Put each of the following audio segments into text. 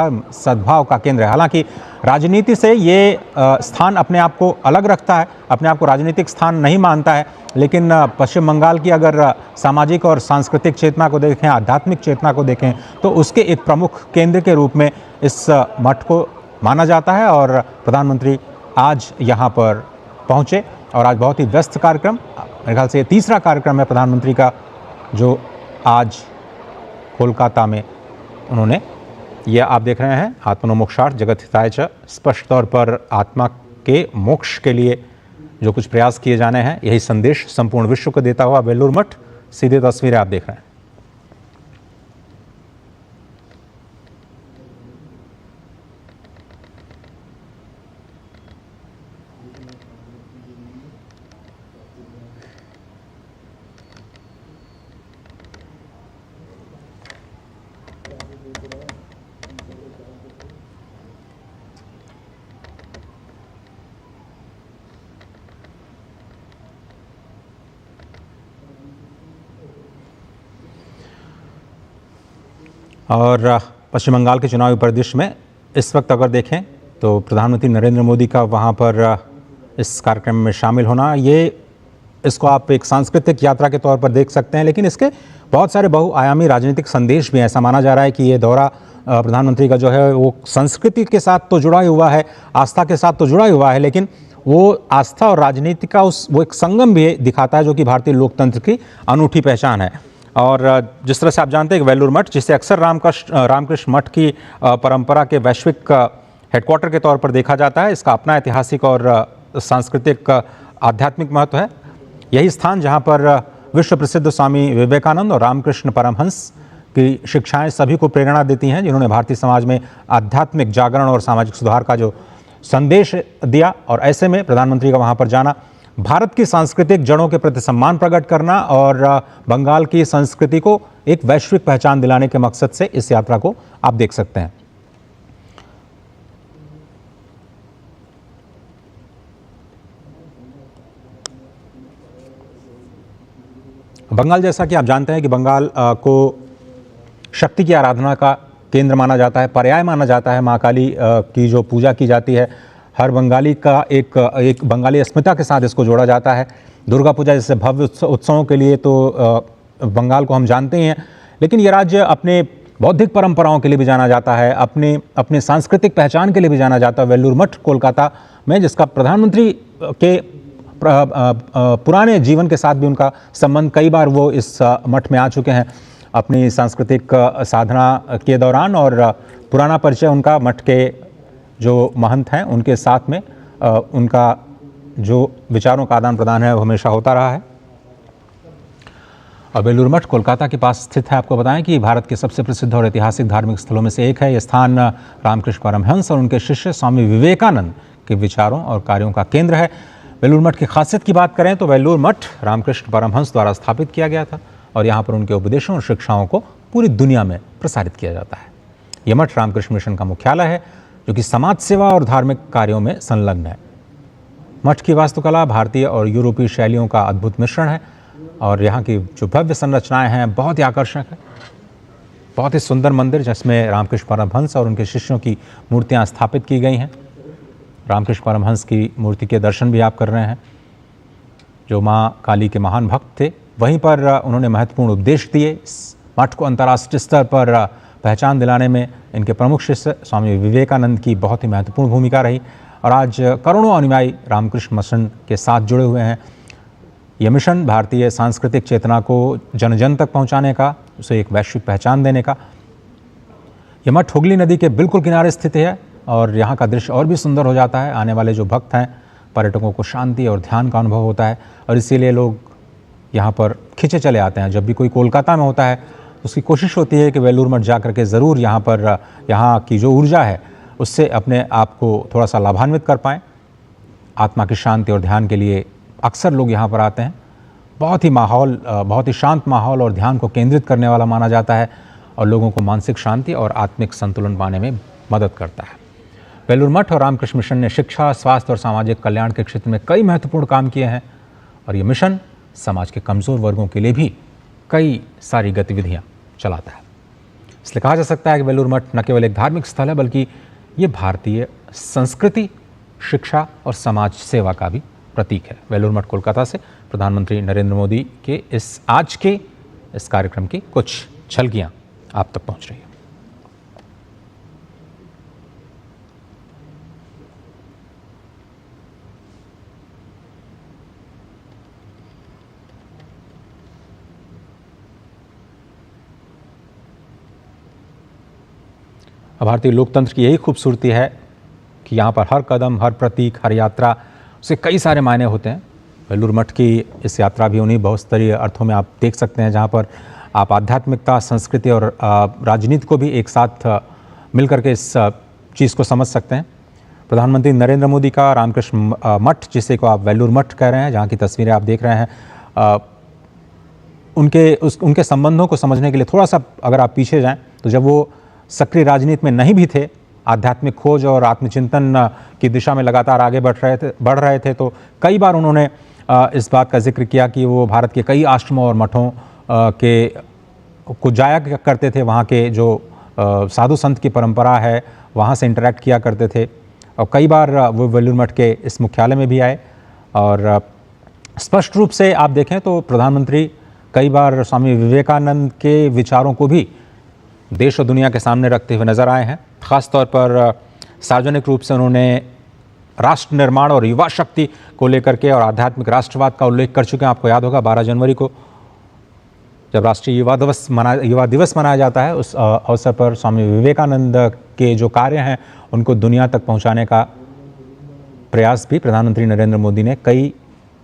धर्म सद्भाव का केंद्र है। हालांकि राजनीति से ये स्थान अपने आप को अलग रखता है, अपने आप को राजनीतिक स्थान नहीं मानता है, लेकिन पश्चिम बंगाल की अगर सामाजिक और सांस्कृतिक चेतना को देखें, आध्यात्मिक चेतना को देखें, तो उसके एक प्रमुख केंद्र के रूप में इस मठ को माना जाता है। और प्रधानमंत्री आज यहाँ पर पहुँचे और आज बहुत ही व्यस्त कार्यक्रम, मेरे ख्याल से ये तीसरा कार्यक्रम है प्रधानमंत्री का जो आज कोलकाता में उन्होंने, ये आप देख रहे हैं आत्मनो मोक्षार्थ जगत हिताय च, स्पष्ट तौर पर आत्मा के मोक्ष के लिए जो कुछ प्रयास किए जाने हैं, यही संदेश संपूर्ण विश्व को देता हुआ वेल्लूर मठ। सीधे तस्वीरें आप देख रहे हैं। और पश्चिम बंगाल के चुनावी परिदृश्य में इस वक्त अगर देखें तो प्रधानमंत्री नरेंद्र मोदी का वहाँ पर इस कार्यक्रम में शामिल होना, ये इसको आप एक सांस्कृतिक यात्रा के तौर पर देख सकते हैं, लेकिन इसके बहुत सारे बहुआयामी राजनीतिक संदेश भी हैं। ऐसा माना जा रहा है कि ये दौरा प्रधानमंत्री का जो है वो संस्कृति के साथ तो जुड़ा हुआ है, आस्था के साथ तो जुड़ा हुआ है, लेकिन वो आस्था और राजनीति का वो एक संगम भी दिखाता है, जो कि भारतीय लोकतंत्र की अनूठी पहचान है। और जिस तरह से आप जानते हैं कि वेल्लूर मठ, जिसे अक्सर रामकृष्ण मठ की परंपरा के वैश्विक हेडक्वार्टर के तौर पर देखा जाता है, इसका अपना ऐतिहासिक और सांस्कृतिक आध्यात्मिक महत्व है। यही स्थान जहां पर विश्व प्रसिद्ध स्वामी विवेकानंद और रामकृष्ण परमहंस की शिक्षाएं सभी को प्रेरणा देती हैं, जिन्होंने भारतीय समाज में आध्यात्मिक जागरण और सामाजिक सुधार का जो संदेश दिया। और ऐसे में प्रधानमंत्री का वहां पर जाना, भारत की सांस्कृतिक जड़ों के प्रति सम्मान प्रकट करना और बंगाल की संस्कृति को एक वैश्विक पहचान दिलाने के मकसद से इस यात्रा को आप देख सकते हैं। बंगाल, जैसा कि आप जानते हैं कि बंगाल को शक्ति की आराधना का केंद्र माना जाता है, पर्याय माना जाता है। माँ काली की जो पूजा की जाती है, हर बंगाली का एक बंगाली अस्मिता के साथ इसको जोड़ा जाता है। दुर्गा पूजा जैसे भव्य उत्सवों के लिए तो बंगाल को हम जानते ही हैं, लेकिन ये राज्य अपने बौद्धिक परंपराओं के लिए भी जाना जाता है, अपने सांस्कृतिक पहचान के लिए भी जाना जाता है। वेल्लूर मठ कोलकाता में, जिसका प्रधानमंत्री के पुराने जीवन के साथ भी उनका संबंध, कई बार वो इस मठ में आ चुके हैं अपनी सांस्कृतिक साधना के दौरान, और पुराना परिचय उनका मठ के जो महंत हैं उनके साथ में उनका जो विचारों का आदान प्रदान है वो हमेशा होता रहा है। और वेल्लूर मठ कोलकाता के पास स्थित है। आपको बताएं कि भारत के सबसे प्रसिद्ध और ऐतिहासिक धार्मिक स्थलों में से एक है। यह स्थान रामकृष्ण परमहंस और उनके शिष्य स्वामी विवेकानंद के विचारों और कार्यों का केंद्र है। वेल्लूर मठ की खासियत की बात करें तो वेल्लूर मठ रामकृष्ण परमहंस द्वारा स्थापित किया गया था और यहाँ पर उनके उपदेशों और शिक्षाओं को पूरी दुनिया में प्रसारित किया जाता है। यह मठ रामकृष्ण मिशन का मुख्यालय है, जो कि समाज सेवा और धार्मिक कार्यों में संलग्न है। मठ की वास्तुकला भारतीय और यूरोपीय शैलियों का अद्भुत मिश्रण है और यहाँ की जो भव्य संरचनाएं हैं बहुत ही आकर्षक है। बहुत ही सुंदर मंदिर जिसमें रामकृष्ण परमहंस और उनके शिष्यों की मूर्तियाँ स्थापित की गई हैं। रामकृष्ण परमहंस की मूर्ति के दर्शन भी आप कर रहे हैं, जो माँ काली के महान भक्त थे। वहीं पर उन्होंने महत्वपूर्ण उपदेश दिए। इस मठ को अंतर्राष्ट्रीय स्तर पर पहचान दिलाने में इनके प्रमुख शिष्य स्वामी विवेकानंद की बहुत ही महत्वपूर्ण भूमिका रही और आज करोड़ों अनुयायी रामकृष्ण मिशन के साथ जुड़े हुए हैं। यह मिशन भारतीय सांस्कृतिक चेतना को जन जन तक पहुंचाने का, उसे एक वैश्विक पहचान देने का। यह मठ हुगली नदी के बिल्कुल किनारे स्थित है और यहाँ का दृश्य और भी सुंदर हो जाता है। आने वाले जो भक्त हैं, पर्यटकों को शांति और ध्यान का अनुभव होता है और इसीलिए लोग यहाँ पर खिंचे चले आते हैं। जब भी कोई कोलकाता में होता है उसकी कोशिश होती है कि वेल्लूर मठ जा करके ज़रूर यहाँ की जो ऊर्जा है उससे अपने आप को थोड़ा सा लाभान्वित कर पाएँ। आत्मा की शांति और ध्यान के लिए अक्सर लोग यहाँ पर आते हैं। बहुत ही शांत माहौल और ध्यान को केंद्रित करने वाला माना जाता है और लोगों को मानसिक शांति और आत्मिक संतुलन पाने में मदद करता है। वेल्लूर मठ और रामकृष्ण मिशन ने शिक्षा, स्वास्थ्य और सामाजिक कल्याण के क्षेत्र में कई महत्वपूर्ण काम किए हैं और ये मिशन समाज के कमज़ोर वर्गों के लिए भी कई सारी गतिविधियाँ चलाता है। इसलिए कहा जा सकता है कि वेलूर मठ न केवल एक धार्मिक स्थल है बल्कि ये भारतीय संस्कृति, शिक्षा और समाज सेवा का भी प्रतीक है। वेलूर मठ कोलकाता से प्रधानमंत्री नरेंद्र मोदी के आज के इस कार्यक्रम की कुछ झलकियां आप तक पहुंच रही है। भारतीय लोकतंत्र की यही खूबसूरती है कि यहाँ पर हर कदम, हर प्रतीक, हर यात्रा उसके कई सारे मायने होते हैं। वेलूर मठ की इस यात्रा भी उन्हीं बहुस्तरीय अर्थों में आप देख सकते हैं, जहाँ पर आप आध्यात्मिकता, संस्कृति और राजनीति को भी एक साथ मिलकर के इस चीज़ को समझ सकते हैं। प्रधानमंत्री नरेंद्र मोदी का रामकृष्ण मठ, जिसे को आप वेलूर मठ कह रहे हैं, जहाँ की तस्वीरें आप देख रहे हैं, उनके संबंधों को समझने के लिए थोड़ा सा अगर आप पीछे जाएं तो जब वो सक्रिय राजनीति में नहीं भी थे, आध्यात्मिक खोज और आत्मचिंतन की दिशा में लगातार आगे बढ़ रहे थे, तो कई बार उन्होंने इस बात का जिक्र किया कि वो भारत के कई आश्रमों और मठों को जाया करते थे, वहाँ के जो साधु संत की परंपरा है वहाँ से इंटरेक्ट किया करते थे। और कई बार वो वेलूर मठ के इस मुख्यालय में भी आए और स्पष्ट रूप से आप देखें तो प्रधानमंत्री कई बार स्वामी विवेकानंद के विचारों को भी देश और दुनिया के सामने रखते हुए नजर आए हैं। ख़ासतौर पर सार्वजनिक रूप से उन्होंने राष्ट्र निर्माण और युवा शक्ति को लेकर के और आध्यात्मिक राष्ट्रवाद का उल्लेख कर चुके हैं। आपको याद होगा 12 जनवरी को जब राष्ट्रीय युवा दिवस मनाया जाता है, उस अवसर पर स्वामी विवेकानंद के जो कार्य हैं उनको दुनिया तक पहुंचाने का प्रयास भी प्रधानमंत्री नरेंद्र मोदी ने कई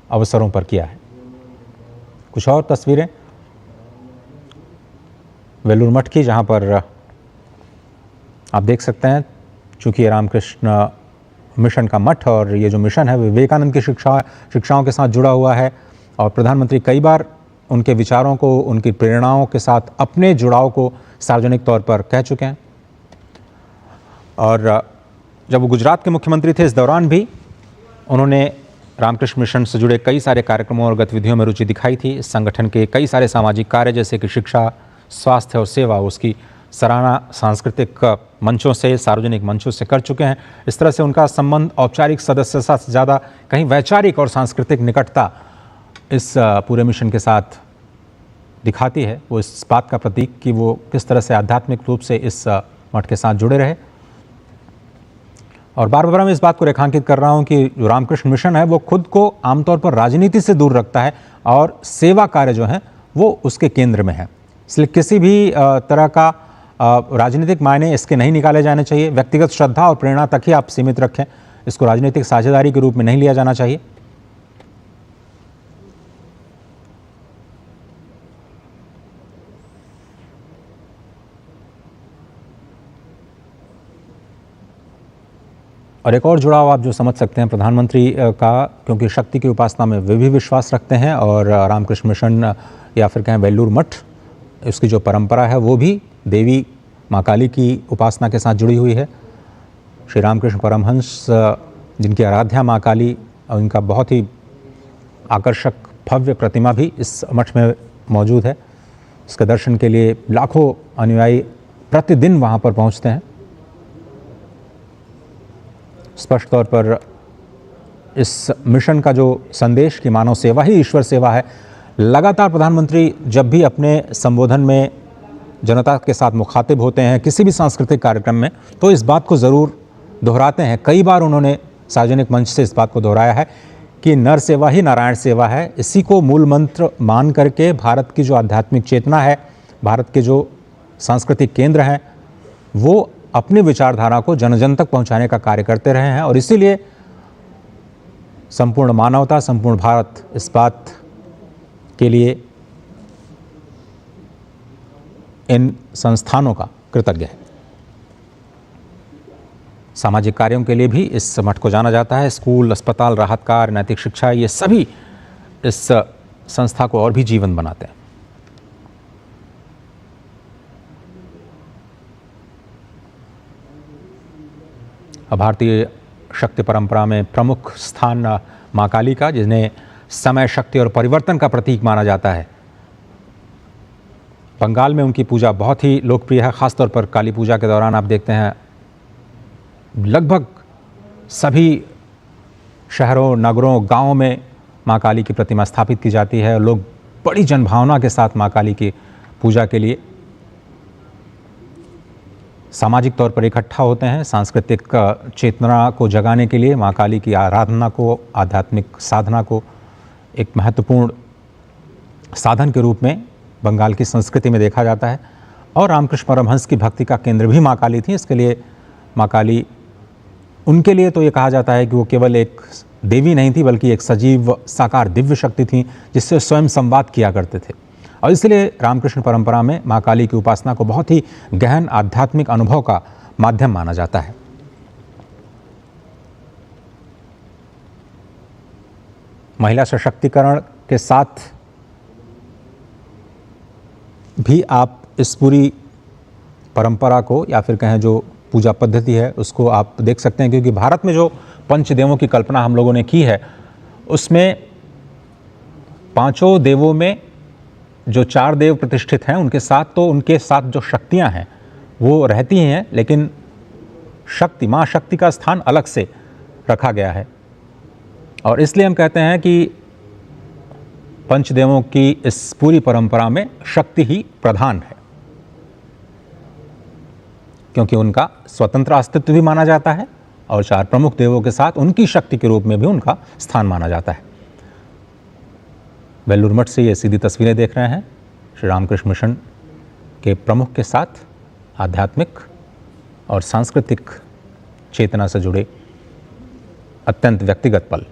अवसरों पर किया है। कुछ और तस्वीरें वेलूर मठ की, जहाँ पर आप देख सकते हैं, चूँकि ये रामकृष्ण मिशन का मठ और ये जो मिशन है विवेकानंद की शिक्षाओं के साथ जुड़ा हुआ है और प्रधानमंत्री कई बार उनके विचारों को, उनकी प्रेरणाओं के साथ अपने जुड़ाव को सार्वजनिक तौर पर कह चुके हैं। और जब वो गुजरात के मुख्यमंत्री थे, इस दौरान भी उन्होंने रामकृष्ण मिशन से जुड़े कई सारे कार्यक्रमों और गतिविधियों में रुचि दिखाई थी। इस संगठन के कई सारे सामाजिक कार्य जैसे कि शिक्षा, स्वास्थ्य और सेवा, उसकी सराहना सांस्कृतिक मंचों से, सार्वजनिक मंचों से कर चुके हैं। इस तरह से उनका संबंध औपचारिक सदस्यता से ज़्यादा कहीं वैचारिक और सांस्कृतिक निकटता इस पूरे मिशन के साथ दिखाती है। वो इस बात का प्रतीक कि वो किस तरह से आध्यात्मिक रूप से इस मठ के साथ जुड़े रहे। और बार बार मैं इस बात को रेखांकित कर रहा हूँ कि जो रामकृष्ण मिशन है वो खुद को आमतौर पर राजनीति से दूर रखता है और सेवा कार्य जो है वो उसके केंद्र में है। इसलिए किसी भी तरह का राजनीतिक मायने इसके नहीं निकाले जाने चाहिए। व्यक्तिगत श्रद्धा और प्रेरणा तक ही आप सीमित रखें, इसको राजनीतिक साझेदारी के रूप में नहीं लिया जाना चाहिए। और एक और जुड़ाव आप जो समझ सकते हैं प्रधानमंत्री का, क्योंकि शक्ति की उपासना में वे भी विश्वास रखते हैं और रामकृष्ण मिशन या फिर कहें वेलूर मठ, उसकी जो परंपरा है वो भी देवी माँ काली की उपासना के साथ जुड़ी हुई है। श्री रामकृष्ण परमहंस, जिनकी आराध्या माँ काली और इनका बहुत ही आकर्षक भव्य प्रतिमा भी इस मठ में मौजूद है। इसके दर्शन के लिए लाखों अनुयायी प्रतिदिन वहाँ पर पहुँचते हैं। स्पष्ट तौर पर इस मिशन का जो संदेश कि मानव सेवा ही ईश्वर सेवा है, लगातार प्रधानमंत्री जब भी अपने संबोधन में जनता के साथ मुखातिब होते हैं किसी भी सांस्कृतिक कार्यक्रम में, तो इस बात को ज़रूर दोहराते हैं। कई बार उन्होंने सार्वजनिक मंच से इस बात को दोहराया है कि नर सेवा ही नारायण सेवा है। इसी को मूल मंत्र मान करके भारत की जो आध्यात्मिक चेतना है, भारत के जो सांस्कृतिक केंद्र हैं, वो अपनी विचारधारा को जन जन तक पहुंचाने का कार्य करते रहे हैं। और इसीलिए संपूर्ण मानवता, संपूर्ण भारत इस बात के लिए इन संस्थानों का कृतज्ञ है। सामाजिक कार्यों के लिए भी इस मठ को जाना जाता है। स्कूल, अस्पताल, राहत कार्य, नैतिक शिक्षा, ये सभी इस संस्था को और भी जीवन बनाते हैं। भारतीय शक्ति परंपरा में प्रमुख स्थान माँ काली का, जिन्हें समय, शक्ति और परिवर्तन का प्रतीक माना जाता है, बंगाल में उनकी पूजा बहुत ही लोकप्रिय है। ख़ासतौर पर काली पूजा के दौरान आप देखते हैं लगभग सभी शहरों, नगरों, गांवों में माँ काली की प्रतिमा स्थापित की जाती है। लोग बड़ी जनभावना के साथ माँ काली की पूजा के लिए सामाजिक तौर पर इकट्ठा होते हैं। सांस्कृतिक चेतना को जगाने के लिए माँ काली की आराधना को, आध्यात्मिक साधना को एक महत्वपूर्ण साधन के रूप में बंगाल की संस्कृति में देखा जाता है। और रामकृष्ण परमहंस की भक्ति का केंद्र भी माँ काली थी। इसके लिए माँ काली, उनके लिए तो ये कहा जाता है कि वो केवल एक देवी नहीं थी बल्कि एक सजीव साकार दिव्य शक्ति थी जिससे स्वयं संवाद किया करते थे। और इसलिए रामकृष्ण परंपरा में माँ काली की उपासना को बहुत ही गहन आध्यात्मिक अनुभव का माध्यम माना जाता है। महिला सशक्तिकरण के साथ भी आप इस पूरी परंपरा को, या फिर कहें जो पूजा पद्धति है, उसको आप देख सकते हैं। क्योंकि भारत में जो पंचदेवों की कल्पना हम लोगों ने की है उसमें पांचों देवों में जो 4 देव प्रतिष्ठित हैं उनके साथ जो शक्तियां हैं वो रहती हैं, लेकिन शक्ति, माँ शक्ति का स्थान अलग से रखा गया है। और इसलिए हम कहते हैं कि पंचदेवों की इस पूरी परंपरा में शक्ति ही प्रधान है, क्योंकि उनका स्वतंत्र अस्तित्व भी माना जाता है और 4 प्रमुख देवों के साथ उनकी शक्ति के रूप में भी उनका स्थान माना जाता है। वेल्लूर मठ से ये सीधी तस्वीरें देख रहे हैं श्री रामकृष्ण मिशन के प्रमुख के साथ आध्यात्मिक और सांस्कृतिक चेतना से जुड़े अत्यंत व्यक्तिगत पल।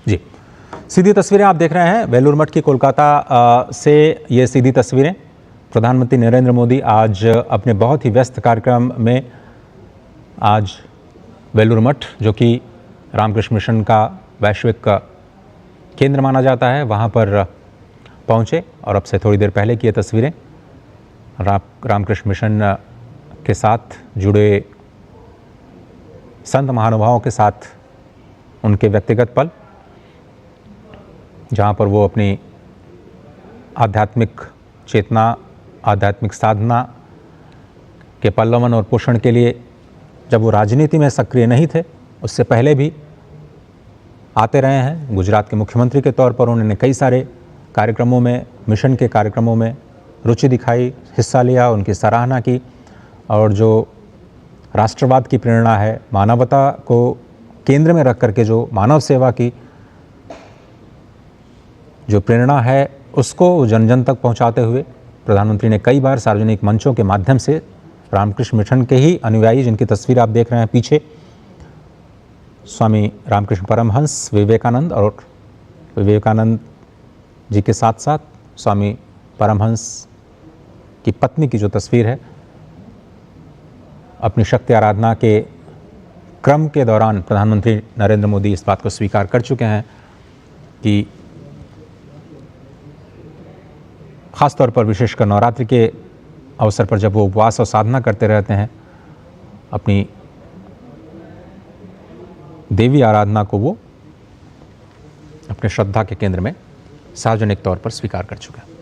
जी, सीधी तस्वीरें आप देख रहे हैं वेल्लूर मठ की कोलकाता से। ये सीधी तस्वीरें प्रधानमंत्री नरेंद्र मोदी आज अपने बहुत ही व्यस्त कार्यक्रम में आज वेल्लूर मठ, जो कि रामकृष्ण मिशन का वैश्विक केंद्र माना जाता है, वहाँ पर पहुँचे। और अब से थोड़ी देर पहले की ये तस्वीरें रामकृष्ण मिशन के साथ जुड़े संत महानुभावों के साथ उनके व्यक्तिगत पल, जहाँ पर वो अपनी आध्यात्मिक चेतना, आध्यात्मिक साधना के पल्लवन और पोषण के लिए, जब वो राजनीति में सक्रिय नहीं थे उससे पहले भी आते रहे हैं। गुजरात के मुख्यमंत्री के तौर पर उन्होंने कई सारे कार्यक्रमों में, मिशन के कार्यक्रमों में रुचि दिखाई, हिस्सा लिया, उनकी सराहना की। और जो राष्ट्रवाद की प्रेरणा है, मानवता को केंद्र में रख करके जो मानव सेवा की जो प्रेरणा है, उसको जन जन तक पहुंचाते हुए प्रधानमंत्री ने कई बार सार्वजनिक मंचों के माध्यम से रामकृष्ण मिशन के ही अनुयायी, जिनकी तस्वीर आप देख रहे हैं पीछे, स्वामी रामकृष्ण परमहंस, विवेकानंद, और विवेकानंद जी के साथ साथ स्वामी परमहंस की पत्नी की जो तस्वीर है, अपनी शक्ति आराधना के क्रम के दौरान प्रधानमंत्री नरेंद्र मोदी इस बात को स्वीकार कर चुके हैं कि ख़ासतौर पर विशेषकर नवरात्रि के अवसर पर जब वो उपवास और साधना करते रहते हैं, अपनी देवी आराधना को वो अपने श्रद्धा के केंद्र में सार्वजनिक तौर पर स्वीकार कर चुके हैं।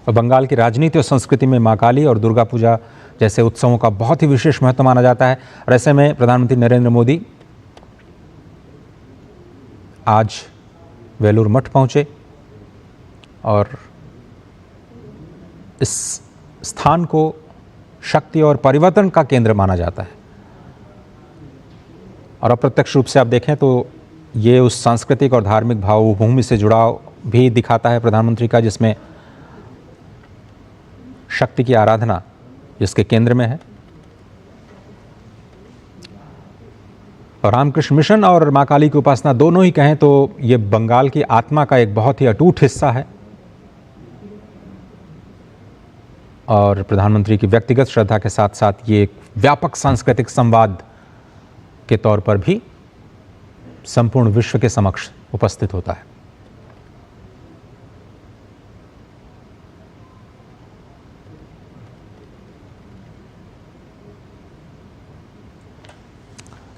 और बंगाल की राजनीति और संस्कृति में माँ काली और दुर्गा पूजा जैसे उत्सवों का बहुत ही विशेष महत्व माना जाता है। और ऐसे में प्रधानमंत्री नरेंद्र मोदी आज वेलूर मठ पहुँचे और इस स्थान को शक्ति और परिवर्तन का केंद्र माना जाता है। और अप्रत्यक्ष रूप से आप देखें तो ये उस सांस्कृतिक और धार्मिक भावभूमि से जुड़ाव भी दिखाता है प्रधानमंत्री का, जिसमें शक्ति की आराधना जिसके केंद्र में है। और रामकृष्ण मिशन और मां काली की उपासना दोनों ही कहें तो ये बंगाल की आत्मा का एक बहुत ही अटूट हिस्सा है। और प्रधानमंत्री की व्यक्तिगत श्रद्धा के साथ साथ ये एक व्यापक सांस्कृतिक संवाद के तौर पर भी संपूर्ण विश्व के समक्ष उपस्थित होता है।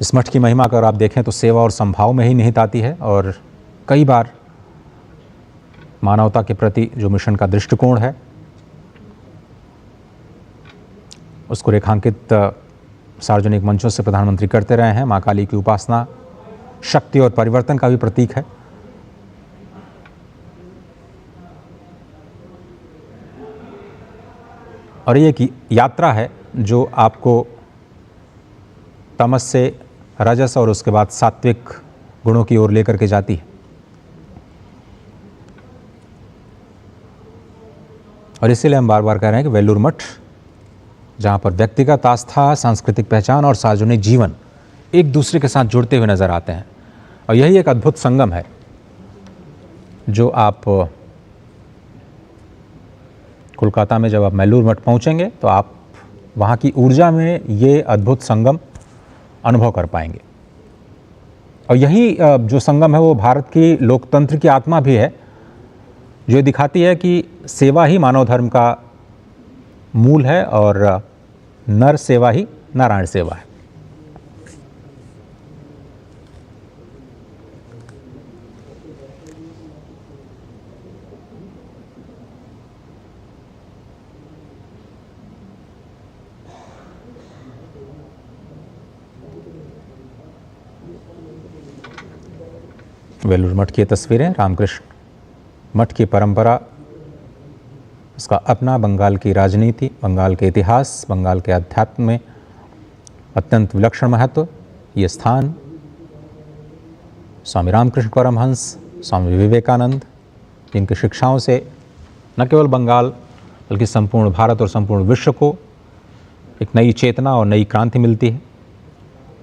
इस मठ की महिमा अगर आप देखें तो सेवा और संभाव में ही निहित आती है और कई बार मानवता के प्रति जो मिशन का दृष्टिकोण है उसको रेखांकित सार्वजनिक मंचों से प्रधानमंत्री करते रहे हैं। मां काली की उपासना शक्ति और परिवर्तन का भी प्रतीक है। और ये एक यात्रा है जो आपको तमस से रजस और उसके बाद सात्विक गुणों की ओर लेकर के जाती है। और इसीलिए हम बार बार कह रहे हैं कि वेलूर मठ, जहाँ पर व्यक्तिगत आस्था, सांस्कृतिक पहचान और सार्वजनिक जीवन एक दूसरे के साथ जुड़ते हुए नजर आते हैं। और यही एक अद्भुत संगम है जो आप कोलकाता में जब आप वेलूर मठ पहुँचेंगे तो आप वहाँ की ऊर्जा में ये अद्भुत संगम अनुभव कर पाएंगे। और यही जो संगम है वो भारत की लोकतंत्र की आत्मा भी है, जो दिखाती है कि सेवा ही मानव धर्म का मूल है और नर सेवा ही नारायण सेवा है। वेलूर मठ की तस्वीरें, रामकृष्ण मठ की परंपरा, उसका अपना बंगाल की राजनीति, बंगाल के इतिहास, बंगाल के अध्यात्म में अत्यंत विलक्षण महत्व। ये स्थान स्वामी रामकृष्ण परमहंस, स्वामी विवेकानंद, जिनकी शिक्षाओं से न केवल बंगाल बल्कि संपूर्ण भारत और संपूर्ण विश्व को एक नई चेतना और नई क्रांति मिलती है,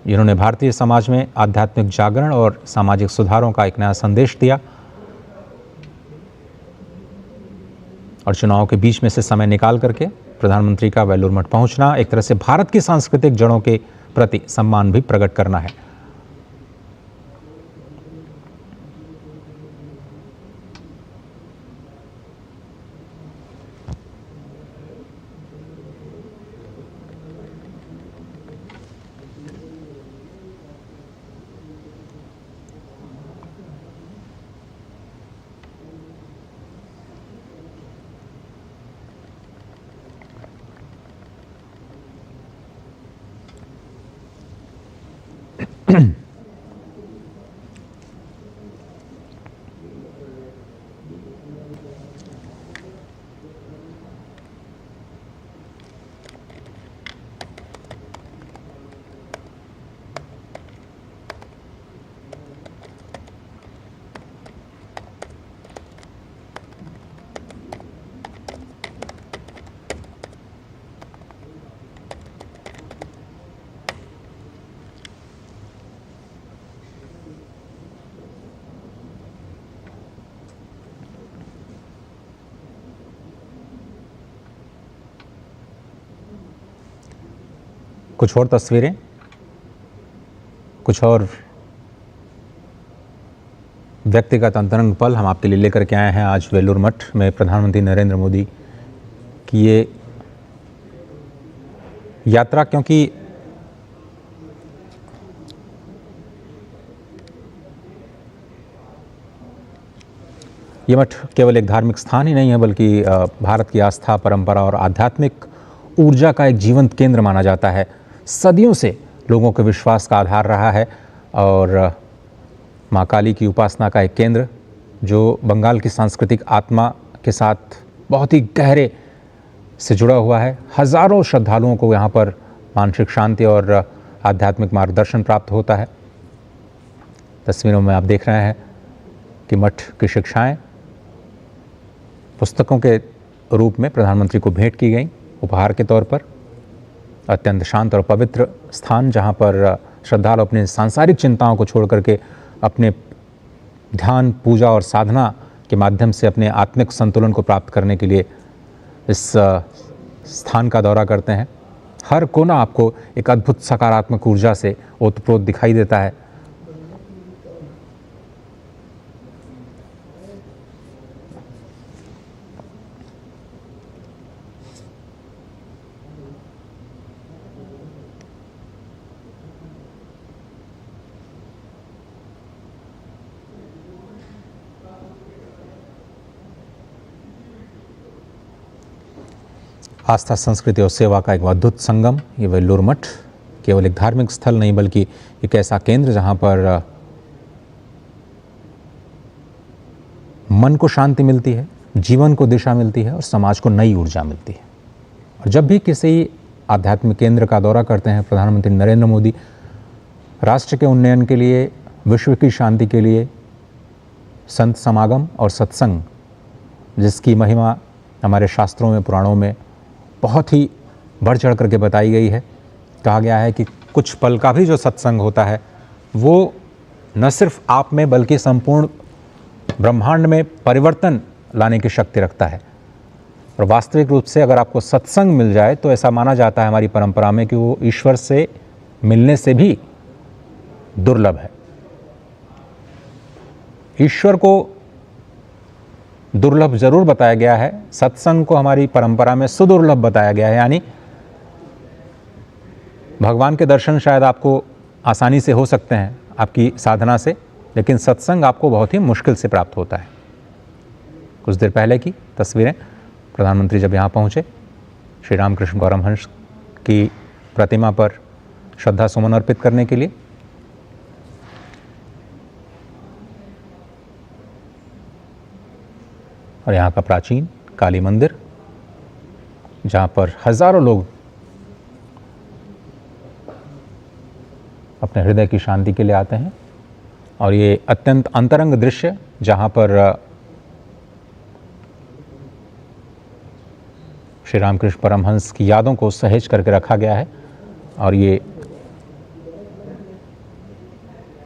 जिन्होंने भारतीय समाज में आध्यात्मिक जागरण और सामाजिक सुधारों का एक नया संदेश दिया। और चुनाव के बीच में से समय निकाल करके प्रधानमंत्री का वेलूर मठ पहुंचना एक तरह से भारत की सांस्कृतिक जड़ों के प्रति सम्मान भी प्रकट करना है। कुछ और तस्वीरें, कुछ और व्यक्तिगत अंतरंग पल हम आपके लिए लेकर के आए हैं आज वेलूर मठ में प्रधानमंत्री नरेंद्र मोदी की ये यात्रा, क्योंकि ये मठ केवल एक धार्मिक स्थान ही नहीं है बल्कि भारत की आस्था, परंपरा और आध्यात्मिक ऊर्जा का एक जीवंत केंद्र माना जाता है। सदियों से लोगों के विश्वास का आधार रहा है और मां काली की उपासना का एक केंद्र जो बंगाल की सांस्कृतिक आत्मा के साथ बहुत ही गहरे से जुड़ा हुआ है। हजारों श्रद्धालुओं को यहाँ पर मानसिक शांति और आध्यात्मिक मार्गदर्शन प्राप्त होता है। तस्वीरों में आप देख रहे हैं कि मठ की शिक्षाएं पुस्तकों के रूप में प्रधानमंत्री को भेंट की गई उपहार के तौर पर। अत्यंत शांत और पवित्र स्थान जहाँ पर श्रद्धालु अपने सांसारिक चिंताओं को छोड़ करके अपने ध्यान, पूजा और साधना के माध्यम से अपने आत्मिक संतुलन को प्राप्त करने के लिए इस स्थान का दौरा करते हैं। हर कोना आपको एक अद्भुत सकारात्मक ऊर्जा से ओतप्रोत दिखाई देता है। आस्था, संस्कृति और सेवा का एक अद्भुत संगम ये वेल्लूर मठ केवल एक धार्मिक स्थल नहीं बल्कि एक ऐसा केंद्र जहाँ पर मन को शांति मिलती है, जीवन को दिशा मिलती है और समाज को नई ऊर्जा मिलती है। और जब भी किसी आध्यात्मिक केंद्र का दौरा करते हैं प्रधानमंत्री नरेंद्र मोदी, राष्ट्र के उन्नयन के लिए, विश्व की शांति के लिए संत समागम और सत्संग, जिसकी महिमा हमारे शास्त्रों में, पुराणों में बहुत ही बढ़ चढ़ करके बताई गई है। कहा गया है कि कुछ पल का भी जो सत्संग होता है वो न सिर्फ आप में बल्कि संपूर्ण ब्रह्मांड में परिवर्तन लाने की शक्ति रखता है। और वास्तविक रूप से अगर आपको सत्संग मिल जाए तो ऐसा माना जाता है हमारी परंपरा में कि वो ईश्वर से मिलने से भी दुर्लभ है। ईश्वर को दुर्लभ जरूर बताया गया है, सत्संग को हमारी परंपरा में सुदुर्लभ बताया गया है। यानी भगवान के दर्शन शायद आपको आसानी से हो सकते हैं आपकी साधना से, लेकिन सत्संग आपको बहुत ही मुश्किल से प्राप्त होता है। कुछ देर पहले की तस्वीरें, प्रधानमंत्री जब यहाँ पहुँचे श्री रामकृष्ण परमहंस की प्रतिमा पर श्रद्धा सुमन अर्पित करने के लिए। और यहाँ का प्राचीन काली मंदिर जहाँ पर हजारों लोग अपने हृदय की शांति के लिए आते हैं। और ये अत्यंत अंतरंग दृश्य जहाँ पर श्री रामकृष्ण परमहंस की यादों को सहेज करके रखा गया है। और ये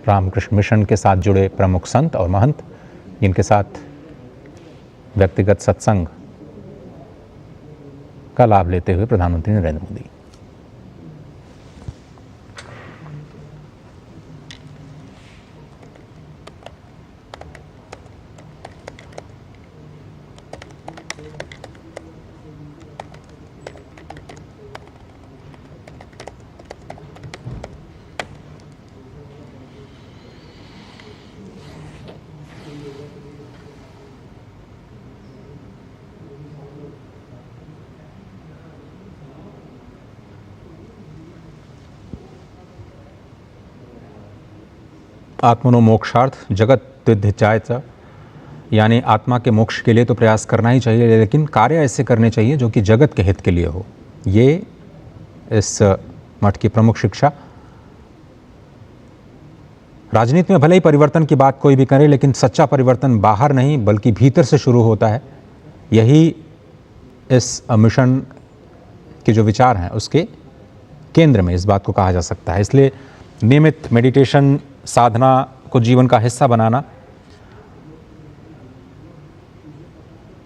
रामकृष्ण मिशन के साथ जुड़े प्रमुख संत और महंत, जिनके साथ व्यक्तिगत सत्संग का लाभ लेते हुए प्रधानमंत्री नरेंद्र मोदी। आत्मनो मोक्षार्थ जगत विद्धिचायच, यानी आत्मा के मोक्ष के लिए तो प्रयास करना ही चाहिए, लेकिन कार्य ऐसे करने चाहिए जो कि जगत के हित के लिए हो। ये इस मठ की प्रमुख शिक्षा। राजनीति में भले ही परिवर्तन की बात कोई भी करे, लेकिन सच्चा परिवर्तन बाहर नहीं बल्कि भीतर से शुरू होता है। यही इस मिशन के जो विचार हैं उसके केंद्र में इस बात को कहा जा सकता है। इसलिए नियमित मेडिटेशन, साधना को जीवन का हिस्सा बनाना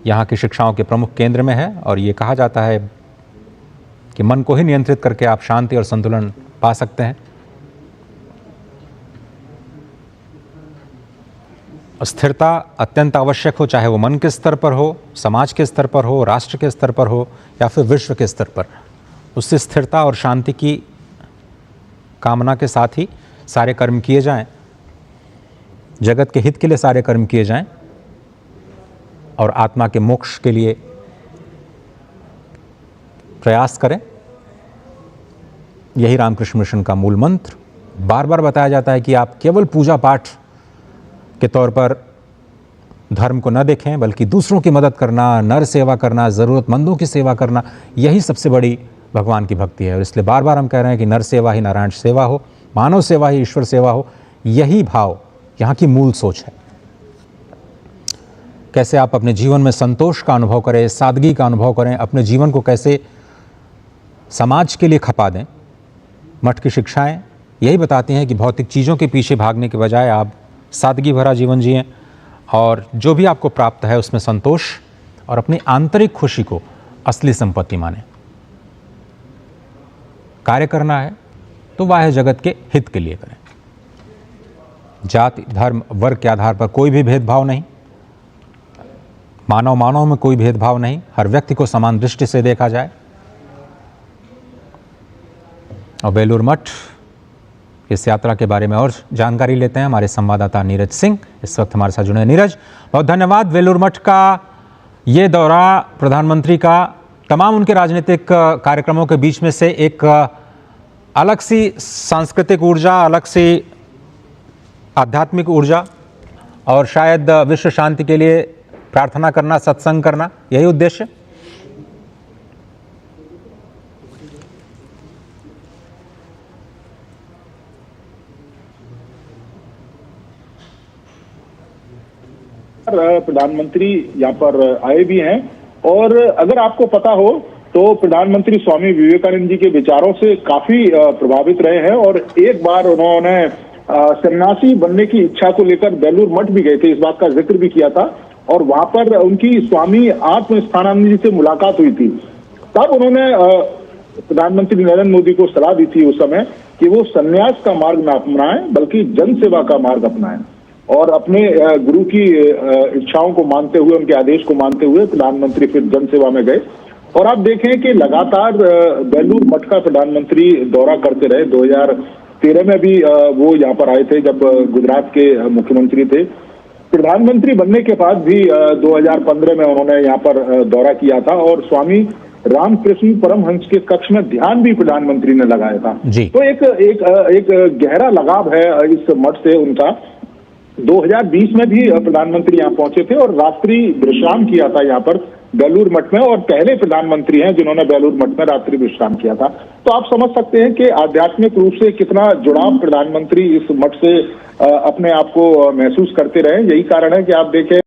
यहाँ की शिक्षाओं के प्रमुख केंद्र में है। और ये कहा जाता है कि मन को ही नियंत्रित करके आप शांति और संतुलन पा सकते हैं। स्थिरता अत्यंत आवश्यक हो, चाहे वो मन के स्तर पर हो, समाज के स्तर पर हो, राष्ट्र के स्तर पर हो या फिर विश्व के स्तर पर। उससे स्थिरता और शांति की कामना के साथ ही सारे कर्म किए जाएं, जगत के हित के लिए सारे कर्म किए जाएं और आत्मा के मोक्ष के लिए प्रयास करें। यही रामकृष्ण मिशन का मूल मंत्र। बार बार बताया जाता है कि आप केवल पूजा पाठ के तौर पर धर्म को न देखें बल्कि दूसरों की मदद करना, नर सेवा करना, ज़रूरतमंदों की सेवा करना, यही सबसे बड़ी भगवान की भक्ति है। और इसलिए बार बार हम कह रहे हैं कि नर सेवा ही नारायण सेवा हो, मानव सेवा ही ईश्वर सेवा हो। यही भाव यहाँ की मूल सोच है। कैसे आप अपने जीवन में संतोष का अनुभव करें, सादगी का अनुभव करें, अपने जीवन को कैसे समाज के लिए खपा दें, मठ की शिक्षाएं यही बताती हैं कि भौतिक चीज़ों के पीछे भागने के बजाय आप सादगी भरा जीवन जिएं और जो भी आपको प्राप्त है उसमें संतोष और अपनी आंतरिक खुशी को असली संपत्ति माने। कार्य करना है तो बाह्य जगत के हित के लिए करें। जाति, धर्म, वर्ग के आधार पर कोई भी भेदभाव नहीं, मानव में कोई भेदभाव नहीं, हर व्यक्ति को समान दृष्टि से देखा जाए। और बेलूर मठ इस यात्रा के बारे में और जानकारी लेते हैं हमारे संवाददाता नीरज सिंह इस वक्त हमारे साथ जुड़े हैं। नीरज, बहुत धन्यवाद। बेलूर मठ का ये दौरा प्रधानमंत्री का तमाम उनके राजनीतिक कार्यक्रमों के बीच में से एक अलग सी सांस्कृतिक ऊर्जा, अलग सी आध्यात्मिक ऊर्जा और शायद विश्व शांति के लिए प्रार्थना करना, सत्संग करना, यही उद्देश्य। प्रधानमंत्री यहाँ पर आए भी हैं और अगर आपको पता हो तो प्रधानमंत्री स्वामी विवेकानंद जी के विचारों से काफी प्रभावित रहे हैं और एक बार उन्होंने सन्यासी बनने की इच्छा को लेकर बेलूर मठ भी गए थे, इस बात का जिक्र भी किया था और वहां पर उनकी स्वामी आत्म स्थानानंद जी से मुलाकात हुई थी। तब उन्होंने प्रधानमंत्री नरेंद्र मोदी को सलाह दी थी उस समय कि वो सन्यास का मार्ग न अपनाएं बल्कि जन सेवा का मार्ग अपनाएं और अपने गुरु की इच्छाओं को मानते हुए, उनके आदेश को मानते हुए प्रधानमंत्री फिर जन सेवा में गए। और आप देखें कि लगातार बेलूर मठ का प्रधानमंत्री दौरा करते रहे। 2013 में भी वो यहाँ पर आए थे जब गुजरात के मुख्यमंत्री थे। प्रधानमंत्री बनने के बाद भी 2015 में उन्होंने यहाँ पर दौरा किया था और स्वामी रामकृष्ण परमहंस के कक्ष में ध्यान भी प्रधानमंत्री ने लगाया था। तो एक गहरा लगाव है इस मठ से उनका। 2020 में भी प्रधानमंत्री यहाँ पहुंचे थे और रात्रि विश्राम किया था यहाँ पर बेलूर मठ में और पहले प्रधानमंत्री हैं जिन्होंने बेलूर मठ में रात्रि विश्राम किया था। तो आप समझ सकते हैं कि आध्यात्मिक रूप से कितना जुड़ाव प्रधानमंत्री इस मठ से अपने आप को महसूस करते रहे। यही कारण है कि आप देखें